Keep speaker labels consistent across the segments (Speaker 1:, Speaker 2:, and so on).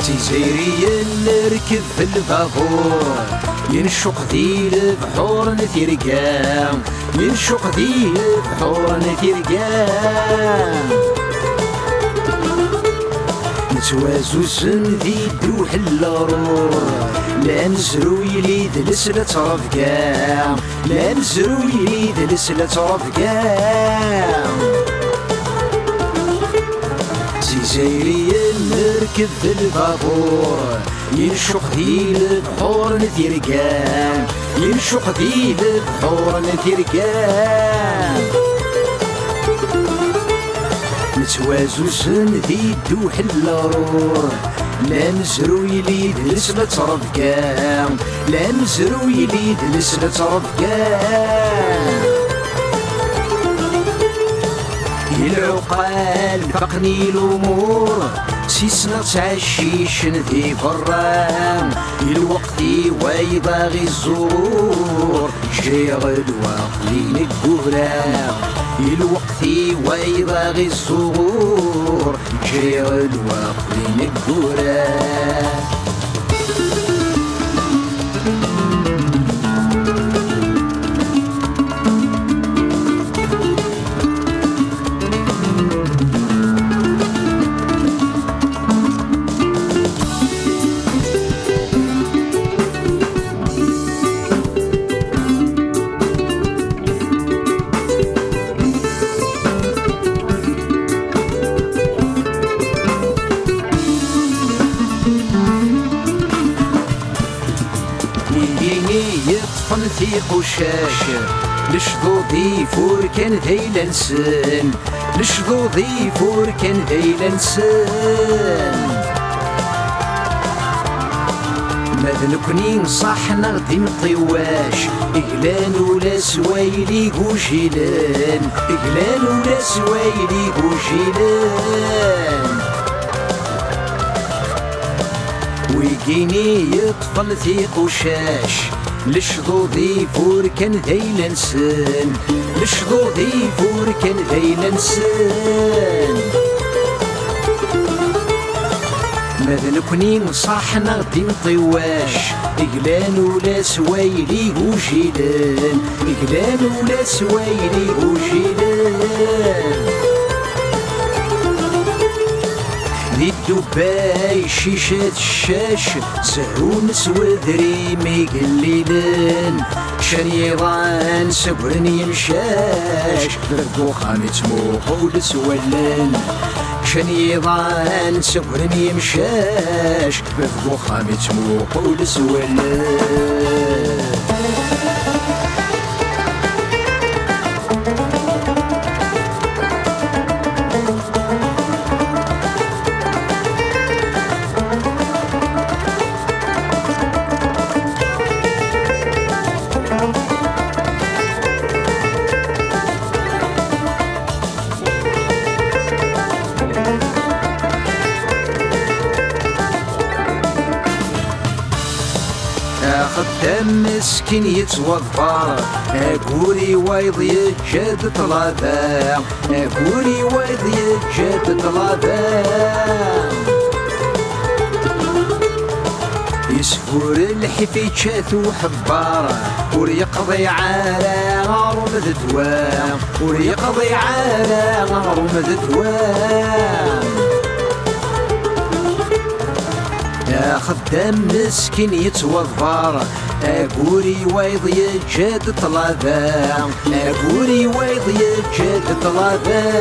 Speaker 1: تيزيري نركب في البابور ينشق ذي البحور نتيرقام ينشق ذي البحور نتيرقام نتوازوزن ذي الدوح اللارور لا نزرو يليد لسلة رفقام لا نزرو يليد لسلة رفقام تيزيري نركب في البابور ينشق ذي البحور نتيرقام ينشق ذي البحور نتيرقام نتوازوزن ذي الدوح اللارور لا نزرو يليد لسلة رفقام لا نزرو يليد لسلة رفقام العقال فقني الأمور سيسنا تعشيش ذي برام الوقت ويباغي الزور جاي الوقت لي نقولام الوقت ويباغي الزور جاي الوقت لي نقولام يطفن في قشاش لشذوذي فور كان ذيلا نسن لشذوذي فور كان ذيلا نسن ماذا نكوني نصح نغدي مطيواش إقلان ولا سوايلي قوجيلان إقلان ولا سوايلي قوجيلان ويجيني يطفل في قشاش لشذوذي فور كان ذيلا نسن لشذوذي فور كان ذيلا نسن ماذا نكوني نصح نغدي مطيواش إقلان ولا سوايلي وجيلان إقلان ولا سوايلي وجيلان ذي الدباي شيشات الشاش سهون سوذري ميقليلن شنيضان سبرن يمشاش ردو خامت موقول سولن شنيضان سبرن يمشاش ردو خامت موقول سولن خدام مسكين يتوضر اقولي وايض يجاد طلابا اقولي وايض يجاد طلابا يسفور الحفيتشات وحبارة وريقضي على غرم ذدوام وريقضي على غرم ذدوام يا خدام مسكين يتوضر اقولي وايض يجاد طلابا اقولي وايض يجاد طلابا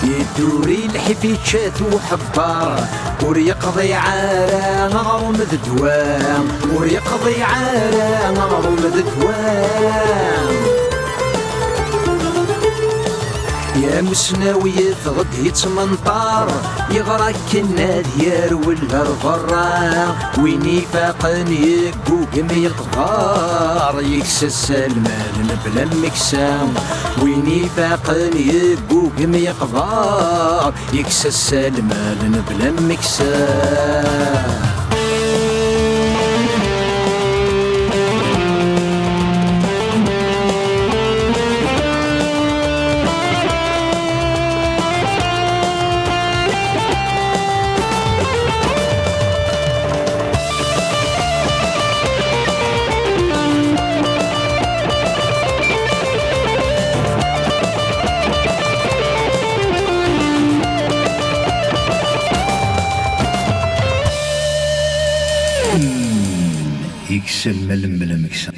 Speaker 1: يدوري الحفيتشات وحبار وريقضي على غرم ذدوام وريقضي على غرم ذدوام يا مسناوية غد يتمنطار يغرك الناديار ولا الضرا وين يفاقن يقوقم يقدار يكسى السلمان بلا مكسام وين يفاقن يقوقم يقدار يكسى السلمان بلا مكسام
Speaker 2: يكسل ملم المكسر.